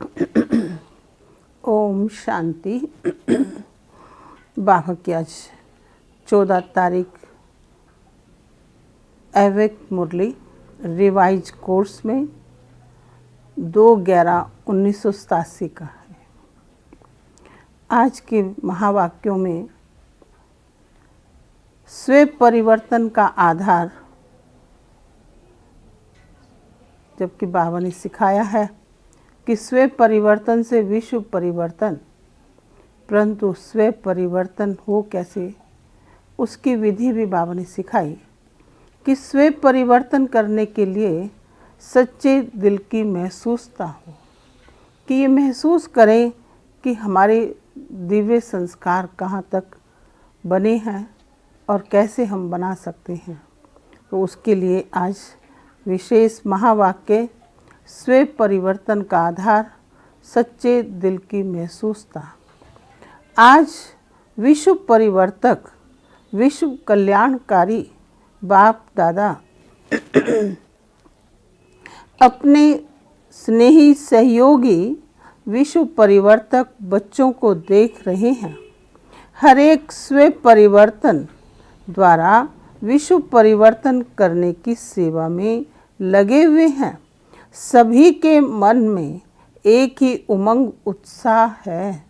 ओम शांति। बाबा की आज 14 तारीख एवेक मुरली रिवाइज कोर्स में 2/11/1987 का है। आज के महावाक्यों में स्व परिवर्तन का आधार, जबकि बाबा ने सिखाया है कि स्व परिवर्तन से विश्व परिवर्तन, परंतु स्व परिवर्तन हो कैसे, उसकी विधि भी बाबा ने सिखाई कि स्व परिवर्तन करने के लिए सच्चे दिल की महसूसता हो, कि ये महसूस करें कि हमारे दिव्य संस्कार कहाँ तक बने हैं और कैसे हम बना सकते हैं। तो उसके लिए आज विशेष महावाक्य स्व परिवर्तन का आधार सच्चे दिल की महसूसता। आज विश्व परिवर्तक, विश्व कल्याणकारी बाप दादा अपने स्नेही सहयोगी विश्व परिवर्तक बच्चों को देख रहे हैं। हर एक स्व परिवर्तन द्वारा विश्व परिवर्तन करने की सेवा में लगे हुए हैं। सभी के मन में एक ही उमंग उत्साह है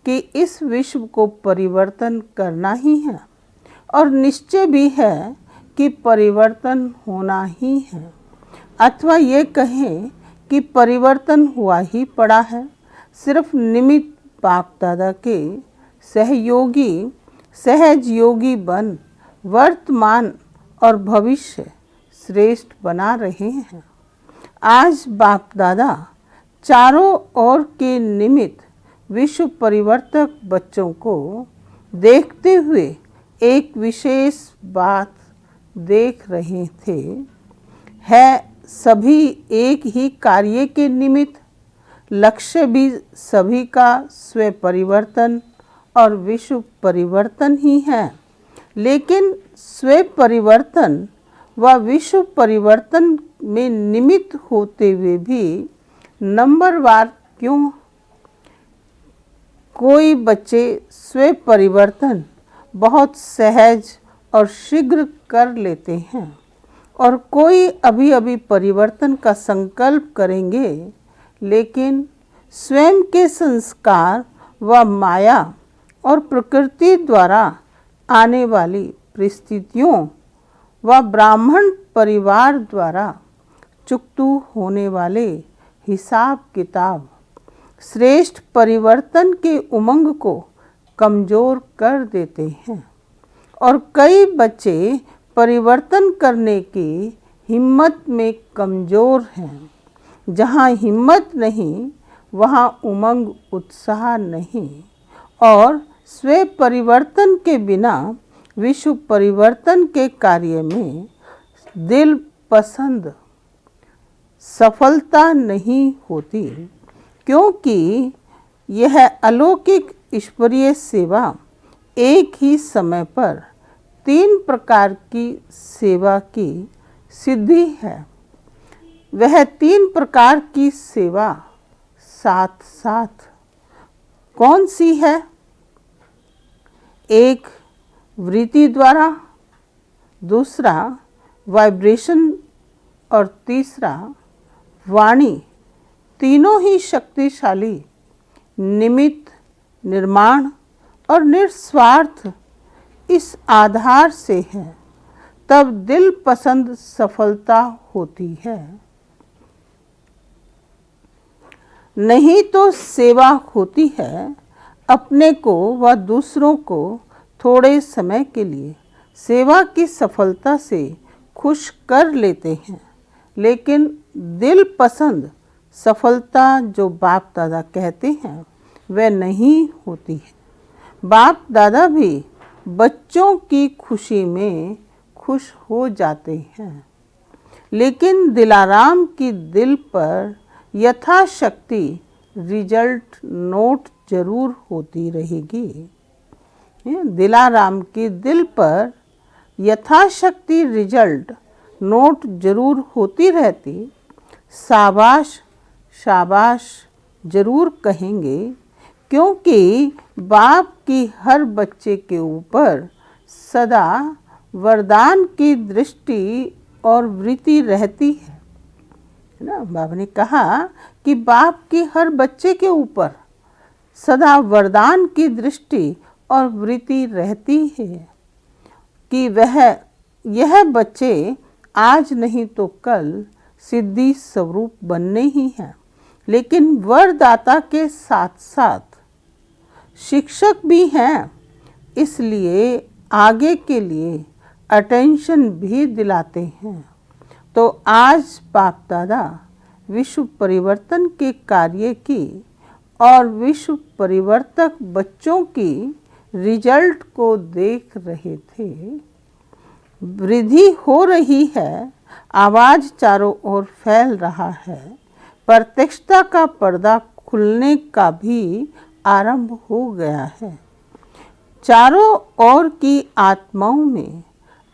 कि इस विश्व को परिवर्तन करना ही है, और निश्चय भी है कि परिवर्तन होना ही है, अथवा ये कहें कि परिवर्तन हुआ ही पड़ा है। सिर्फ निमित्त बाप दादा के सहयोगी, सहज योगी बन वर्तमान और भविष्य श्रेष्ठ बना रहे हैं। आज बाप दादा चारों ओर के निमित्त विश्व परिवर्तक बच्चों को देखते हुए एक विशेष बात देख रहे थे, है सभी एक ही कार्य के निमित्त, लक्ष्य भी सभी का स्व परिवर्तन और विश्व परिवर्तन ही है। लेकिन स्व परिवर्तन व विश्व परिवर्तन में निमित्त होते हुए भी नंबरवार क्यों? कोई बच्चे स्व परिवर्तन बहुत सहज और शीघ्र कर लेते हैं, और कोई अभी अभी परिवर्तन का संकल्प करेंगे, लेकिन स्वयं के संस्कार व माया और प्रकृति द्वारा आने वाली परिस्थितियों व ब्राह्मण परिवार द्वारा चुकतू होने वाले हिसाब किताब श्रेष्ठ परिवर्तन के उमंग को कमज़ोर कर देते हैं। और कई बच्चे परिवर्तन करने की हिम्मत में कमज़ोर हैं। जहाँ हिम्मत नहीं वहाँ उमंग उत्साह नहीं, और स्व परिवर्तन के बिना विश्व परिवर्तन के कार्य में दिल पसंद सफलता नहीं होती, क्योंकि यह अलौकिक ईश्वरीय सेवा एक ही समय पर 3 प्रकार की सेवा की सिद्धि है। वह 3 प्रकार की सेवा साथ साथ कौन सी है? एक वृत्ति द्वारा, दूसरा वाइब्रेशन, और तीसरा वाणी। तीनों ही शक्तिशाली निमित्त, निर्माण और निस्वार्थ इस आधार से है, तब दिल पसंद सफलता होती है। नहीं तो सेवा होती है अपने को व दूसरों को थोड़े समय के लिए सेवा की सफलता से खुश कर लेते हैं, लेकिन दिल पसंद सफलता जो बाप दादा कहते हैं वह नहीं होती है। बाप दादा भी बच्चों की खुशी में खुश हो जाते हैं, लेकिन दिलाराम की दिल पर यथाशक्ति रिजल्ट नोट जरूर होती रहेगी। दिलाराम की दिल पर यथाशक्ति रिजल्ट नोट जरूर होती रहती। शाबाश शाबाश जरूर कहेंगे, क्योंकि बाप की हर बच्चे के ऊपर सदा वरदान की दृष्टि और वृत्ति रहती है ना। बाबा ने कहा कि बाप की हर बच्चे के ऊपर सदा वरदान की दृष्टि और वृत्ति रहती है कि यह बच्चे आज नहीं तो कल सिद्धि स्वरूप बनने ही हैं, लेकिन वरदाता के साथ साथ शिक्षक भी हैं, इसलिए आगे के लिए अटेंशन भी दिलाते हैं। तो आज बाप दादा विश्व परिवर्तन के कार्य की और विश्व परिवर्तक बच्चों की रिजल्ट को देख रहे थे। वृद्धि हो रही है, आवाज चारों ओर फैल रहा है, प्रत्यक्षता का पर्दा खुलने का भी आरंभ हो गया है। चारों ओर की आत्माओं में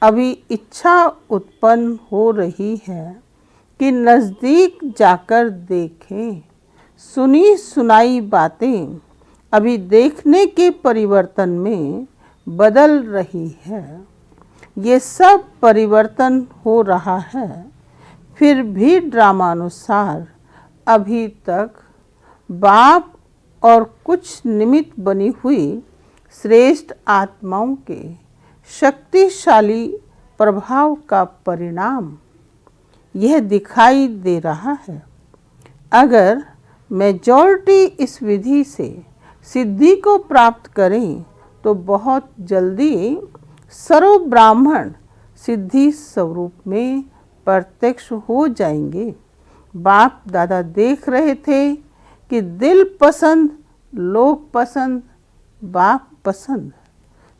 अभी इच्छा उत्पन्न हो रही है कि नज़दीक जाकर देखें। सुनी सुनाई बातें अभी देखने के परिवर्तन में बदल रही है। ये सब परिवर्तन हो रहा है, फिर भी ड्रामानुसार अभी तक बाप और कुछ निमित्त बनी हुई श्रेष्ठ आत्माओं के शक्तिशाली प्रभाव का परिणाम यह दिखाई दे रहा है। अगर मेजॉरिटी इस विधि से सिद्धि को प्राप्त करें तो बहुत जल्दी सर्व ब्राह्मण सिद्धि स्वरूप में प्रत्यक्ष हो जाएंगे। बाप दादा देख रहे थे कि दिल पसंद, लोग पसंद, बाप पसंद,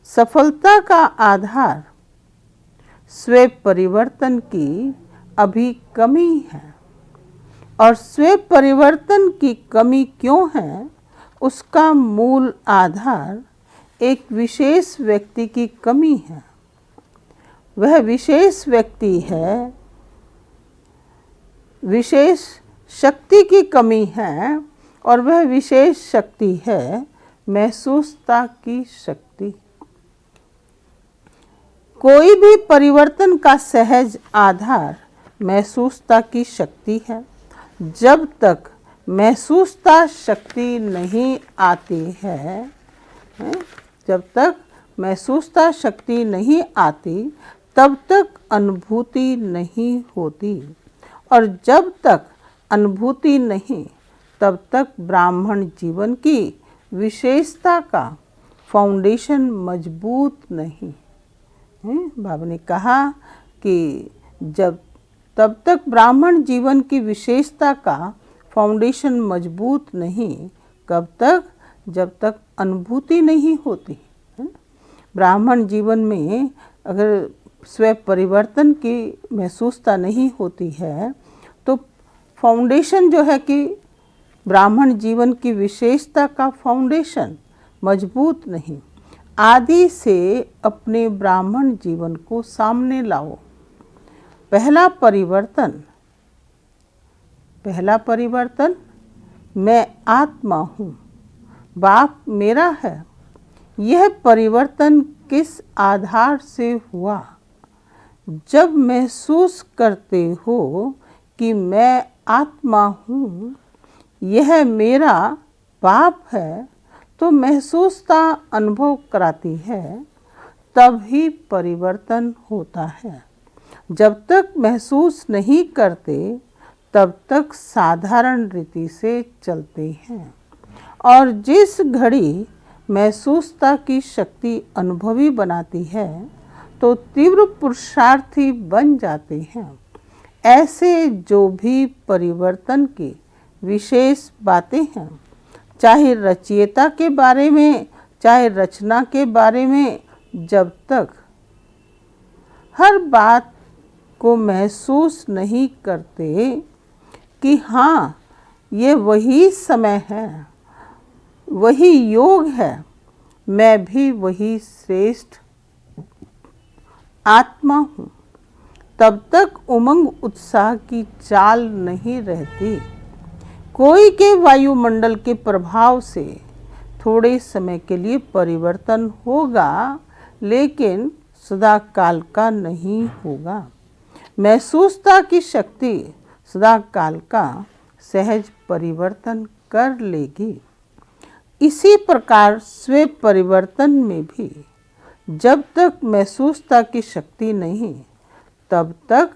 सफलता का आधार स्व परिवर्तन की अभी कमी है। और स्व परिवर्तन की कमी क्यों है, उसका मूल आधार एक विशेष व्यक्ति की कमी है। वह विशेष व्यक्ति है, विशेष शक्ति की कमी है, और वह विशेष शक्ति है महसूसता की शक्ति। कोई भी परिवर्तन का सहज आधार महसूसता की शक्ति है। जब तक महसूसता शक्ति नहीं आती है, जब तक महसूसता शक्ति नहीं आती तब तक अनुभूति नहीं होती, और जब तक अनुभूति नहीं तब तक ब्राह्मण जीवन की विशेषता का फाउंडेशन मजबूत नहीं। बाबा ने कहा कि तब तक ब्राह्मण जीवन की विशेषता का फाउंडेशन मजबूत नहीं, कब तक, जब तक अनुभूति नहीं होती। ब्राह्मण जीवन में अगर स्व परिवर्तन की महसूसता नहीं होती है तो फाउंडेशन जो है कि ब्राह्मण जीवन की विशेषता का फाउंडेशन मजबूत नहीं। आदि से अपने ब्राह्मण जीवन को सामने लाओ। पहला परिवर्तन मैं आत्मा हूँ, बाप मेरा है। यह परिवर्तन किस आधार से हुआ? जब महसूस करते हो कि मैं आत्मा हूँ, यह मेरा बाप है, तो महसूसता अनुभव कराती है, तभी परिवर्तन होता है। जब तक महसूस नहीं करते तब तक साधारण रीति से चलते हैं, और जिस घड़ी महसूसता की शक्ति अनुभवी बनाती है तो तीव्र पुरुषार्थी बन जाते हैं। ऐसे जो भी परिवर्तन की विशेष बातें हैं, चाहे रचयिता के बारे में, चाहे रचना के बारे में, जब तक हर बात को महसूस नहीं करते कि हाँ ये वही समय है, वही योग है, मैं भी वही श्रेष्ठ आत्मा हूँ, तब तक उमंग उत्साह की चाल नहीं रहती। कोई के वायुमंडल के प्रभाव से थोड़े समय के लिए परिवर्तन होगा, लेकिन सदा काल का नहीं होगा। महसूसता की शक्ति सदा काल का सहज परिवर्तन कर लेगी। इसी प्रकार स्व परिवर्तन में भी जब तक महसूसता की शक्ति नहीं, तब तक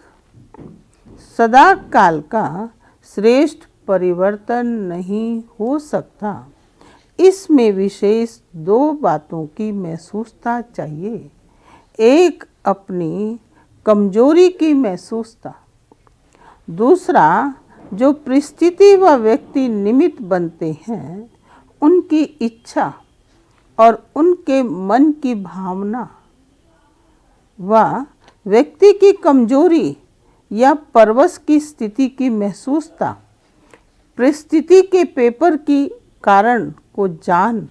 सदा काल का श्रेष्ठ परिवर्तन नहीं हो सकता। इसमें विशेष दो बातों की महसूसता चाहिए। एक अपनी कमजोरी की महसूसता, दूसरा जो परिस्थिति व व्यक्ति निमित्त बनते हैं उनकी इच्छा और उनके मन की भावना व व्यक्ति की कमजोरी या परवश की स्थिति की महसूसता परिस्थिति के पेपर की कारण को जान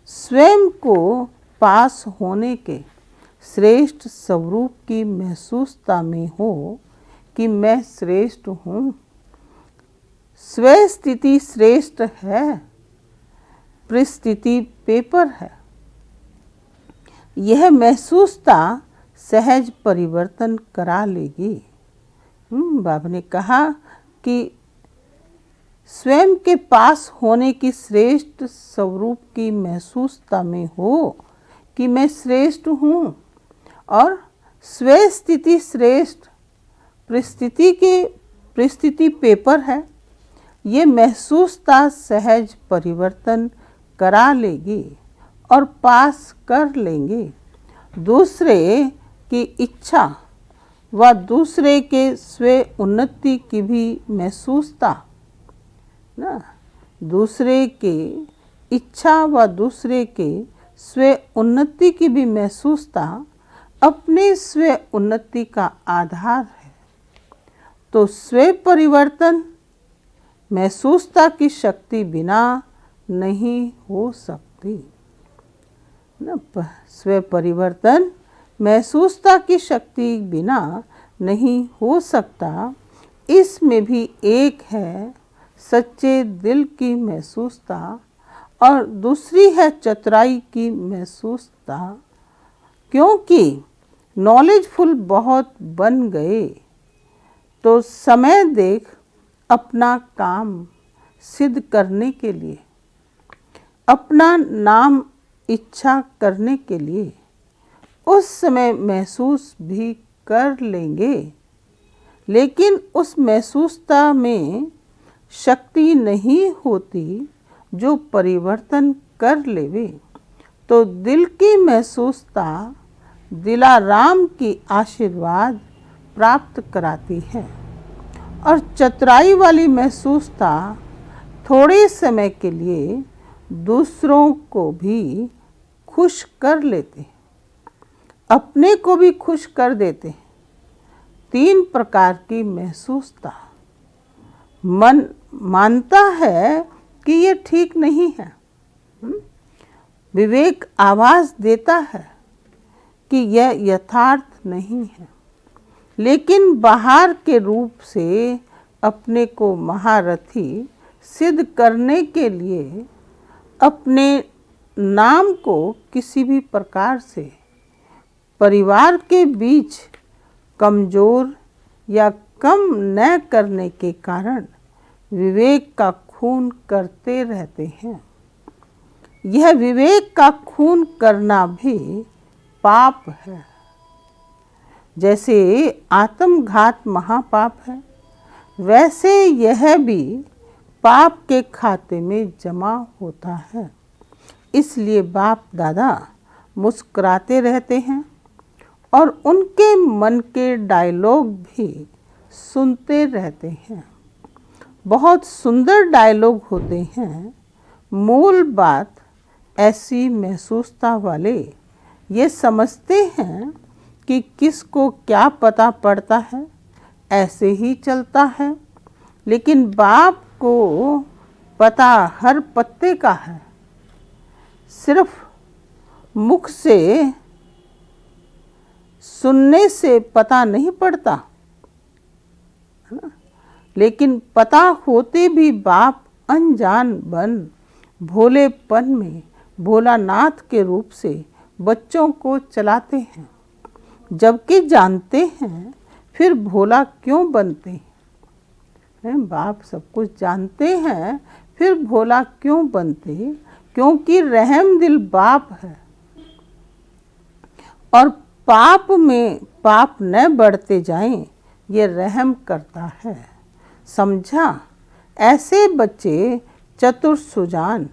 स्वयं को पास होने के श्रेष्ठ स्वरूप की महसूसता में हो कि मैं श्रेष्ठ हूँ। स्व स्थिति श्रेष्ठ है, परिस्थिति पेपर है। यह महसूसता सहज परिवर्तन करा लेगी। बाबा ने कहा कि स्वयं के पास होने की श्रेष्ठ स्वरूप की महसूसता में हो कि मैं श्रेष्ठ हूँ, और स्व स्थिति श्रेष्ठ, परिस्थिति पेपर है। ये महसूसता सहज परिवर्तन करा लेगी और पास कर लेंगे। दूसरे की इच्छा व दूसरे के स्व उन्नति की भी महसूसता ना, दूसरे के इच्छा व दूसरे के स्व उन्नति की भी महसूसता अपने स्व उन्नति का आधार है। तो स्व परिवर्तन महसूसता की शक्ति बिना नहीं हो सकती ना। स्व परिवर्तन महसूसता की शक्ति बिना नहीं हो सकता। इसमें भी एक है सच्चे दिल की महसूसता और दूसरी है चतुराई की महसूसता। क्योंकि नॉलेजफुल बहुत बन गए तो समय देख अपना काम सिद्ध करने के लिए, अपना नाम इच्छा करने के लिए उस समय महसूस भी कर लेंगे, लेकिन उस महसूसता में शक्ति नहीं होती जो परिवर्तन कर लेवे। तो दिल की महसूसता दिलाराम की आशीर्वाद प्राप्त कराती है, और चतुराई वाली महसूसता थोड़े समय के लिए दूसरों को भी खुश कर लेते, अपने को भी खुश कर देते। तीन प्रकार की महसूसता। मन मानता है कि ये ठीक नहीं है, विवेक आवाज देता है कि यह यथार्थ नहीं है, लेकिन बाहर के रूप से अपने को महारथी सिद्ध करने के लिए अपने नाम को किसी भी प्रकार से परिवार के बीच कमजोर या कम न करने के कारण विवेक का खून करते रहते हैं। यह विवेक का खून करना भी पाप है। जैसे आत्मघात महापाप है, वैसे यह भी पाप के खाते में जमा होता है। इसलिए बाप दादा मुस्कुराते रहते हैं और उनके मन के डायलॉग भी सुनते रहते हैं। बहुत सुंदर डायलॉग होते हैं। मूल बात ऐसी महसूसता वाले ये समझते हैं कि किसको क्या पता पड़ता है, ऐसे ही चलता है, लेकिन बाप को पता हर पत्ते का है। सिर्फ मुख से सुनने से पता नहीं पड़ता, है ना। लेकिन पता होते भी बाप अनजान बन भोलेपन में भोलानाथ के रूप से बच्चों को चलाते हैं, जबकि जानते हैं फिर भोला क्यों बनते हैं। बाप सब कुछ जानते हैं फिर भोला क्यों बनते, क्योंकि रहम दिल बाप है और पाप में पाप न बढ़ते जाएं, ये रहम करता है। समझा। ऐसे बच्चे चतुर सुजान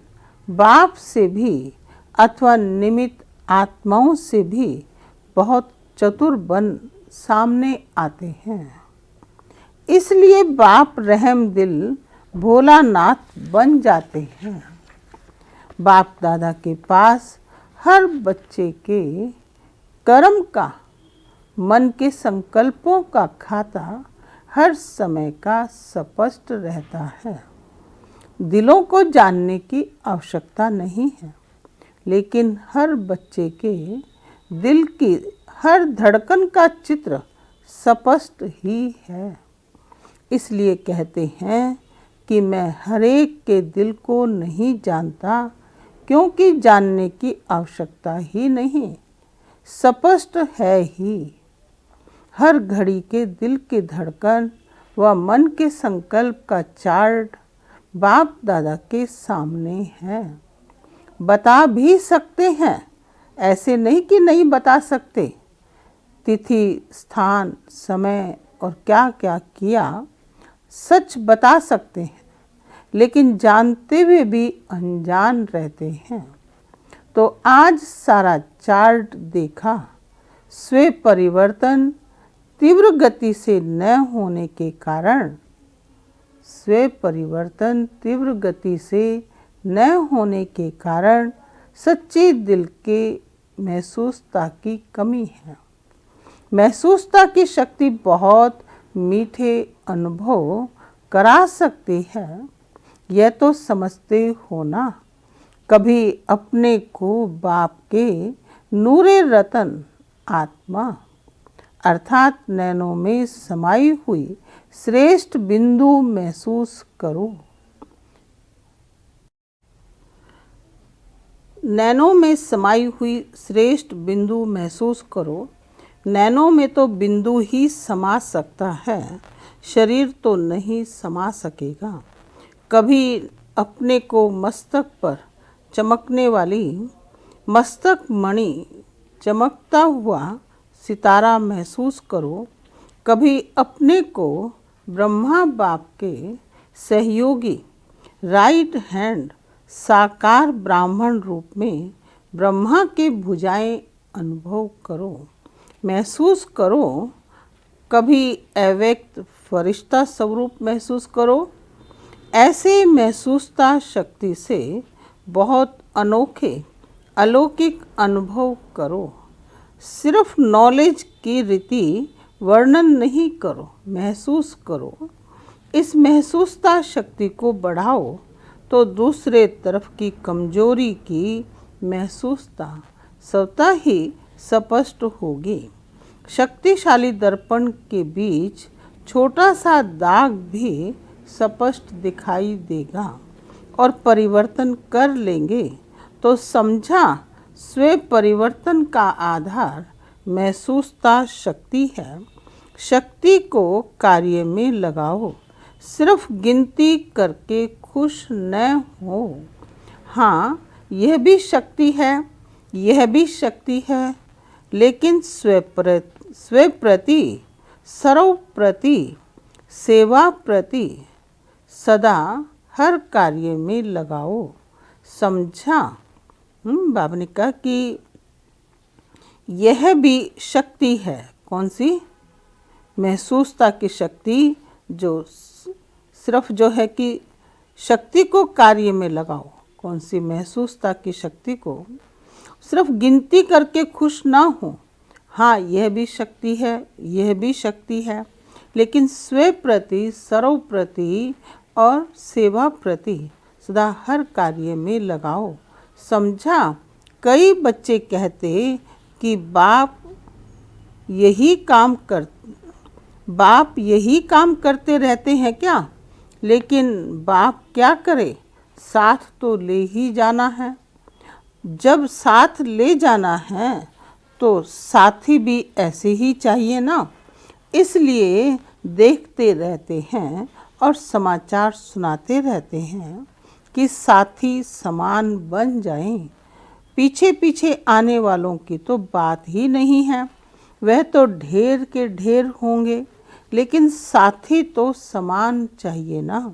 बाप से भी अथवा निमित्त आत्माओं से भी बहुत चतुर बन सामने आते हैं। इसलिए बाप रहम दिल भोलानाथ बन जाते हैं। बाप दादा के पास हर बच्चे के कर्म का, मन के संकल्पों का खाता हर समय का स्पष्ट रहता है। दिलों को जानने की आवश्यकता नहीं है, लेकिन हर बच्चे के दिल की हर धड़कन का चित्र स्पष्ट ही है। इसलिए कहते हैं कि मैं हर एक के दिल को नहीं जानता, क्योंकि जानने की आवश्यकता ही नहीं, स्पष्ट है ही। हर घड़ी के दिल की धड़कन व मन के संकल्प का चार्ट बाप दादा के सामने है। बता भी सकते हैं, ऐसे नहीं कि नहीं बता सकते। तिथि, स्थान, समय और क्या क्या किया सच बता सकते हैं, लेकिन जानते हुए भी अनजान रहते हैं। तो आज सारा चार्ट देखा। स्व परिवर्तन तीव्र गति से न होने के कारण, स्व परिवर्तन तीव्र गति से न होने के कारण सच्चे दिल के महसूसता की कमी है। महसूसता की शक्ति बहुत मीठे अनुभव करा सकती है, यह तो समझते हो ना। कभी अपने को बाप के नूरे रतन आत्मा अर्थात नैनों में समाई हुई श्रेष्ठ बिंदु महसूस करो। नैनों में समाई हुई श्रेष्ठ बिंदु महसूस करो। नैनों में तो बिंदु ही समा सकता है, शरीर तो नहीं समा सकेगा। कभी अपने को मस्तक पर चमकने वाली मस्तक मणि, चमकता हुआ सितारा महसूस करो। कभी अपने को ब्रह्मा बाप के सहयोगी राइट हैंड साकार ब्राह्मण रूप में ब्रह्मा के भुजाएं अनुभव करो, महसूस करो। कभी अव्यक्त फरिश्ता स्वरूप महसूस करो। ऐसे महसूसता शक्ति से बहुत अनोखे अलौकिक अनुभव करो। सिर्फ नॉलेज की रीति वर्णन नहीं करो, महसूस करो। इस महसूसता शक्ति को बढ़ाओ तो दूसरे तरफ की कमजोरी की महसूसता स्वतः ही स्पष्ट होगी। शक्तिशाली दर्पण के बीच छोटा सा दाग भी स्पष्ट दिखाई देगा और परिवर्तन कर लेंगे तो समझा स्व परिवर्तन का आधार महसूसता शक्ति है। शक्ति को कार्य में लगाओ, सिर्फ गिनती करके खुश न हो। हाँ, यह भी शक्ति है, यह भी शक्ति है, लेकिन स्व प्रति, सर्व प्रति, सेवा प्रति सदा हर कार्य में लगाओ। समझा। बाबा ने कहा कि यह भी शक्ति है। कौन सी? महसूसता की शक्ति, जो सिर्फ जो है कि शक्ति को कार्य में लगाओ। कौन सी? महसूसता की शक्ति को सिर्फ गिनती करके खुश ना हो। हाँ, यह भी शक्ति है, यह भी शक्ति है, लेकिन स्व प्रति, सर्व प्रति और सेवा प्रति सदा हर कार्य में लगाओ। समझा। कई बच्चे कहते कि बाप यही काम कर बाप यही काम करते रहते हैं क्या? लेकिन बाप क्या करे, साथ तो ले ही जाना है। जब साथ ले जाना है तो साथी भी ऐसे ही चाहिए ना। इसलिए देखते रहते हैं और समाचार सुनाते रहते हैं कि साथी समान बन जाएं। पीछे पीछे आने वालों की तो बात ही नहीं है, वह तो ढेर के ढेर होंगे, लेकिन साथी तो समान चाहिए ना।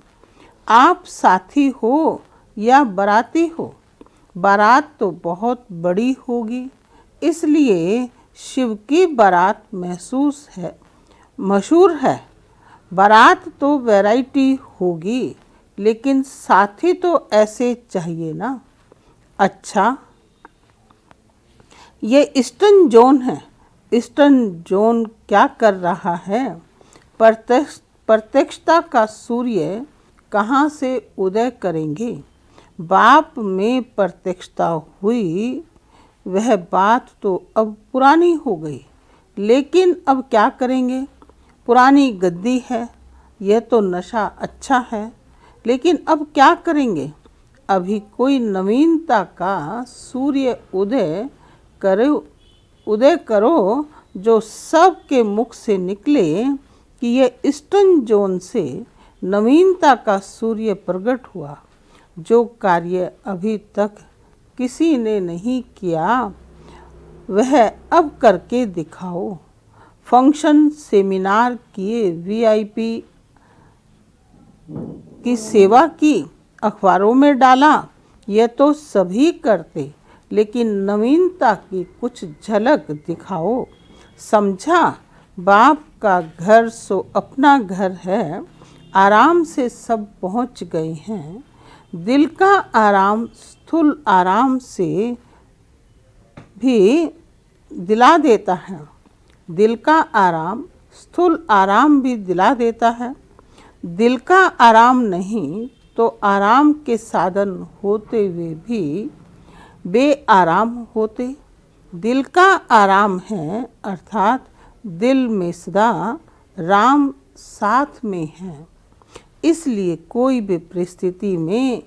आप साथी हो या बाराती हो, बारात तो बहुत बड़ी होगी, इसलिए शिव की बारात मशहूर है। बारात तो वैरायटी होगी, लेकिन साथी तो ऐसे चाहिए ना। अच्छा, ये ईस्टर्न जोन है। ईस्टर्न जोन क्या कर रहा है? प्रत्यक्षता का सूर्य कहाँ से उदय करेंगे? बाप में प्रत्यक्षता हुई, वह बात तो अब पुरानी हो गई, लेकिन अब क्या करेंगे? पुरानी गद्दी है, यह तो नशा अच्छा है, लेकिन अब क्या करेंगे? अभी कोई नवीनता का सूर्य उदय करो जो सबके मुख से निकले कि यह ईस्टर्न जोन से नवीनता का सूर्य प्रकट हुआ। जो कार्य अभी तक किसी ने नहीं किया, वह अब करके दिखाओ। फंक्शन सेमिनार किए, वीआईपी की सेवा की, अखबारों में डाला, यह तो सभी करते, लेकिन नवीनता की कुछ झलक दिखाओ। समझा? बाप का घर सो अपना घर है। आराम से सब पहुंच गए हैं। दिल का आराम स्थूल आराम से भी दिला देता है। दिल का आराम स्थूल आराम भी दिला देता है। दिल का आराम नहीं तो आराम के साधन होते हुए भी बेआराम होते। दिल का आराम है, अर्थात दिल में सदा राम साथ में है। इसलिए कोई भी परिस्थिति में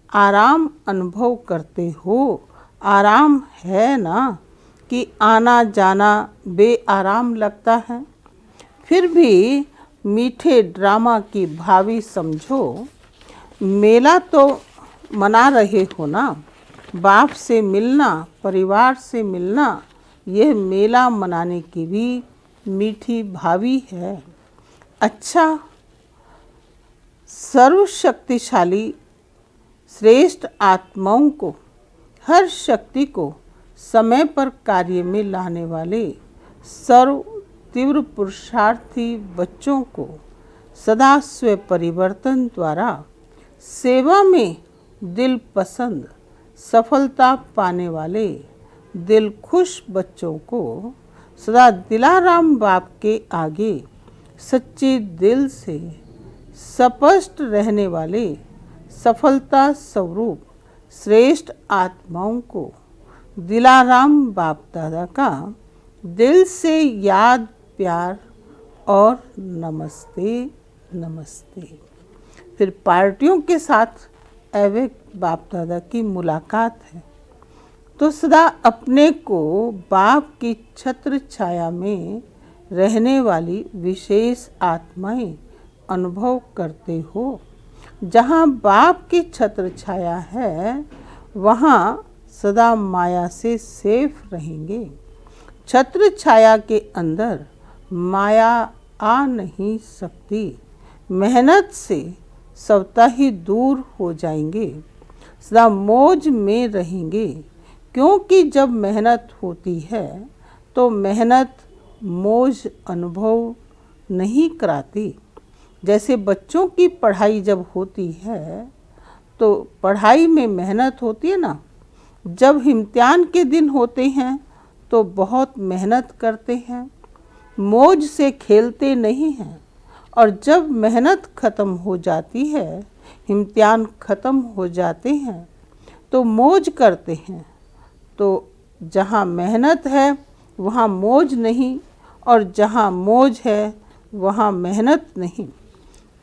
आराम अनुभव करते हो। आराम है ना कि आना जाना बेआराम लगता है। फिर भी मीठे ड्रामा की भावी समझो। मेला तो मना रहे हो ना। बाप से मिलना, परिवार से मिलना, यह मेला मनाने की भी मीठी भावी है। अच्छा, सर्वशक्तिशाली श्रेष्ठ आत्माओं को, हर शक्ति को समय पर कार्य में लाने वाले सर्व तीव्र पुरुषार्थी बच्चों को सदा स्व परिवर्तन द्वारा सेवा में दिल पसंद सफलता पाने वाले दिल खुश बच्चों को सदा दिलाराम बाप के आगे सच्चे दिल से स्पष्ट रहने वाले सफलता स्वरूप श्रेष्ठ आत्माओं को दिलाराम बाप दादा का दिल से याद, प्यार और नमस्ते नमस्ते। फिर पार्टियों के साथ अवैध बाप दादा की मुलाकात है, तो सदा अपने को बाप की छत्र छाया में रहने वाली विशेष आत्माएं अनुभव करते हो। जहाँ बाप की छत्र छाया है, वहाँ सदा माया से सेफ रहेंगे। छत्र छाया के अंदर माया आ नहीं सकती। मेहनत से स्वतः ही दूर हो जाएंगे, सदा मौज में रहेंगे। क्योंकि जब मेहनत होती है तो मेहनत मौज अनुभव नहीं कराती। जैसे बच्चों की पढ़ाई जब होती है तो पढ़ाई में मेहनत होती है ना। जब इम्तिहान के दिन होते हैं तो बहुत मेहनत करते हैं, मौज से खेलते नहीं हैं। और जब मेहनत ख़त्म हो जाती है, इम्तिहान ख़त्म हो जाते हैं, तो मौज करते हैं। तो जहाँ मेहनत है वहाँ मौज नहीं, और जहाँ मौज है वहाँ मेहनत नहीं।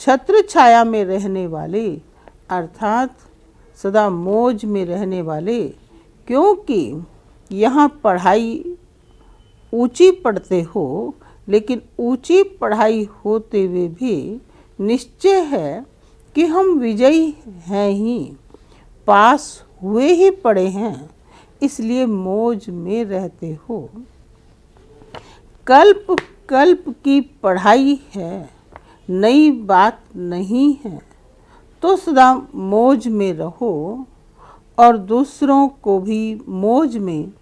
छत्र छाया में रहने वाले अर्थात सदा मौज में रहने वाले, क्योंकि यहाँ पढ़ाई ऊंची पढ़ते हो, लेकिन ऊंची पढ़ाई होते हुए भी निश्चय है कि हम विजयी हैं ही, पास हुए ही पड़े हैं, इसलिए मौज में रहते हो। कल्प कल्प की पढ़ाई है, नई बात नहीं है, तो सदा मौज में रहो और दूसरों को भी मौज में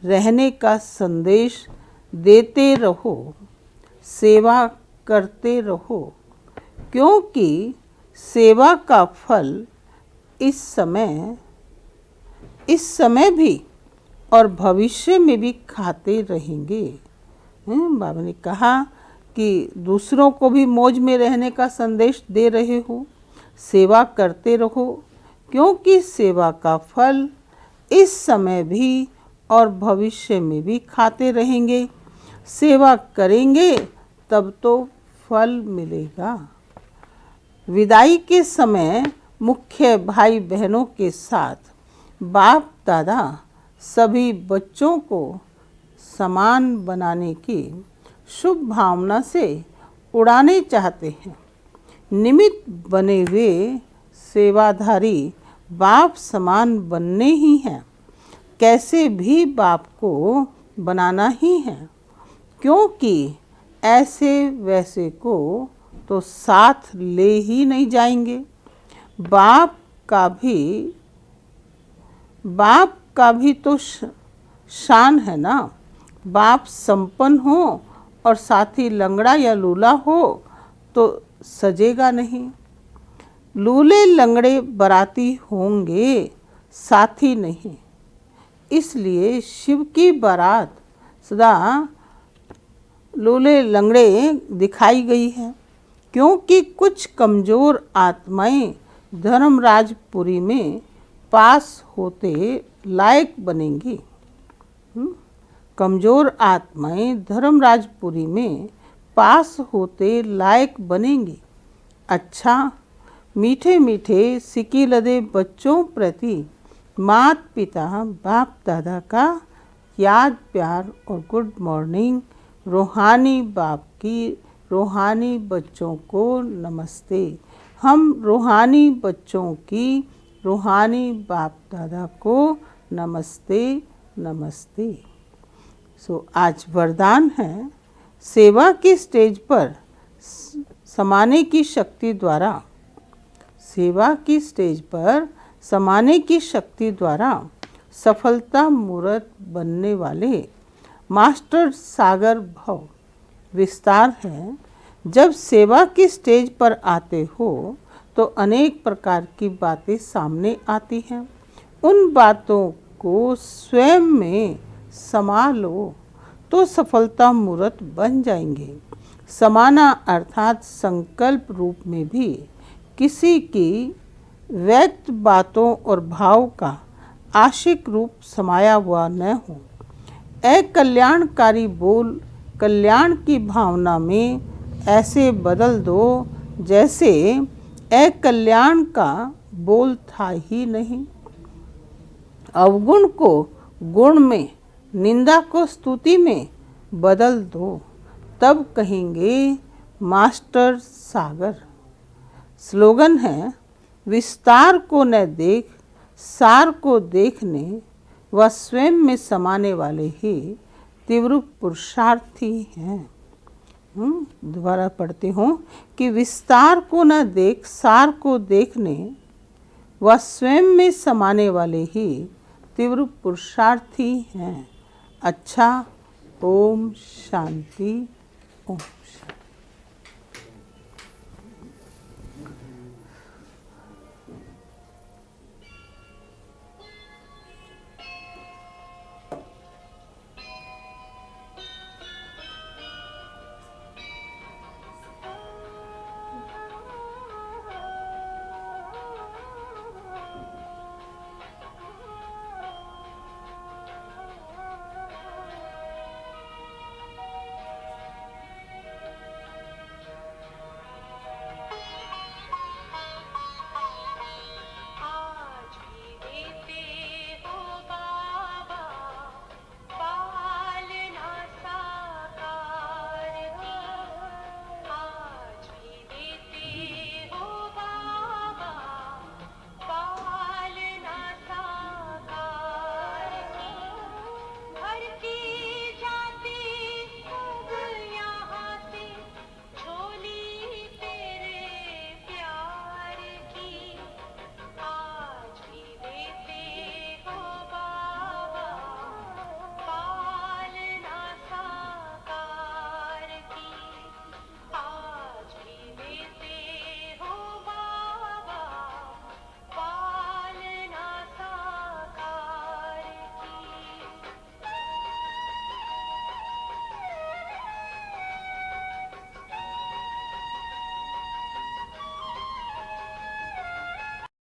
रहने का संदेश देते रहो, सेवा करते रहो, क्योंकि सेवा का फल इस समय भी और भविष्य में भी खाते रहेंगे। बाबा ने कहा कि दूसरों को भी मौज में रहने का संदेश दे रहे हो, सेवा करते रहो, क्योंकि सेवा का फल इस समय भी और भविष्य में भी खाते रहेंगे। सेवा करेंगे तब तो फल मिलेगा। विदाई के समय मुख्य भाई बहनों के साथ बाप दादा सभी बच्चों को समान बनाने की शुभ भावना से उड़ाने चाहते हैं। निमित्त बने हुए सेवाधारी बाप समान बनने ही हैं, कैसे भी बाप को बनाना ही है, क्योंकि ऐसे वैसे को तो साथ ले ही नहीं जाएंगे। बाप का भी तो शान है ना। बाप संपन्न हो और साथी लंगड़ा या लूला हो तो सजेगा नहीं। लूले लंगड़े बाराती होंगे, साथी नहीं। इसलिए शिव की बारात सदा लूले लंगड़े दिखाई गई है, क्योंकि कुछ कमज़ोर आत्माएं धर्मराजपुरी में पास होते लायक बनेंगी। कमज़ोर आत्माएं धर्मराजपुरी में पास होते लायक बनेंगी। अच्छा, मीठे मीठे सिकी लदे बच्चों प्रति माता पिता बाप दादा का याद प्यार और गुड मॉर्निंग। रूहानी बाप की रूहानी बच्चों को नमस्ते। हम रूहानी बच्चों की रूहानी बाप दादा को नमस्ते नमस्ते। आज वरदान है, सेवा की स्टेज पर समाने की शक्ति द्वारा, सेवा की स्टेज पर समाने की शक्ति द्वारा सफलता मूर्त बनने वाले मास्टर सागर भव विस्तार है। जब सेवा की स्टेज पर आते हो तो अनेक प्रकार की बातें सामने आती हैं। उन बातों को स्वयं में समा लो तो सफलता मूर्त बन जाएंगे। समाना अर्थात संकल्प रूप में भी किसी की व्यक्त बातों और भाव का आशिक रूप समाया हुआ न हो। अकल्याणकारी बोल कल्याण की भावना में ऐसे बदल दो जैसे अकल्याण का बोल था ही नहीं। अवगुण को गुण में, निंदा को स्तुति में बदल दो, तब कहेंगे मास्टर सागर। स्लोगन है, विस्तार को न देख सार को देखने व स्वयं में समाने वाले ही तीव्र पुरुषार्थी हैं। दोबारा पढ़ते हूँ कि विस्तार को न देख सार को देखने व स्वयं में समाने वाले ही तीव्र पुरुषार्थी हैं। अच्छा, ओम शांति, ओम शांति।